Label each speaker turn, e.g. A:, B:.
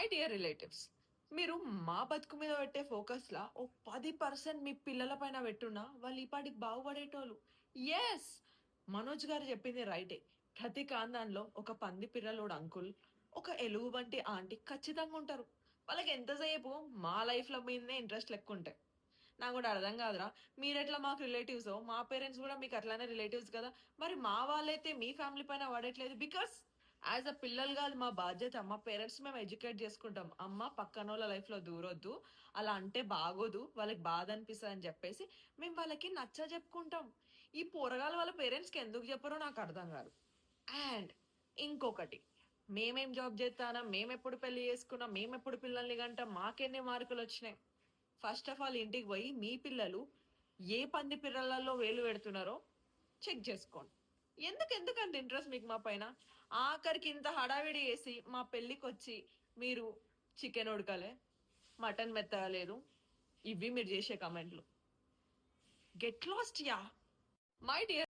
A: My dear relatives, మీరు మా బతుకు మీద పెట్టే ఫోకస్‌లా ఓ 10% మీ పిల్లల పైన పెట్టున్నా వాళ్ళు ఈ పాటికి బాగుపడేటోళ్ళు. యెస్! మనోజ్ గారు చెప్పింది రైటే. ప్రతి ఖాందాన్‌లో ఒక పంది పిర్రలోడు అంకుల్, ఒక ఎలుగుబంటి ఆంటీ ఖచ్చితంగా ఉంటారు. వాళ్ళకి ఎంతసేపు మా లైఫ్‌ల మీదనే ఇంట్రెస్ట్ లెక్కుంటాయి. నాకు కూడా అర్థం కాదురా! మీరెట్లా మాకు రిలేటివ్సో, మా పేరెంట్స్ కూడా మీకు అట్లానే రిలేటివ్స్ కదా! మరి మా వాళ్ళైతే మీ ఫ్యామిలీ పైన పడట్లేదు. బికాస్ యాజ్ అ పిల్లలుగా అది మా బాధ్యత. మా పేరెంట్స్ మేము ఎడ్యుకేట్ చేసుకుంటాం. అమ్మ పక్కనోళ్ళ లైఫ్‌లో దూరొద్దు. అలా అంటే బాగోదు. వాళ్ళకి బాధ అనిపిస్తదని చెప్పేసి మేము వాళ్ళకి నచ్చజెప్పుకుంటాం. ఈ పోరగాళ్ళు వాళ్ళ పేరెంట్స్‌కి ఎందుకు చెప్పరో నాకు అర్థం కాదు. అండ్ ఇంకొకటి, మేమేం జాబ్ జేత్తానం, మేమెప్పుడు పెళ్లి చేసుకున్నాం, మేమెప్పుడు పిల్లల్ని కంటాం, మాకెన్ని మార్కులొచ్చినాయి. ఫస్ట్ ఆఫ్ ఆల్ ఇంటికి పోయి మీ పిల్లలు ఏ పంది పిర్రలలో వేలు పెడుతున్నారో చెక్ చేసుకోండి. ఎందుకంత ఇంట్రెస్ట్ మీకు మా పైన? ఆఖరికి ఇంత హడావిడి చేసి మా పెళ్ళికొచ్చి మీరు చికెన్ ఉడకలే, మటన్ మెత్తగా లేదు. ఇవి మీరు చేసే కామెంట్లు. Get lost yeah! My dear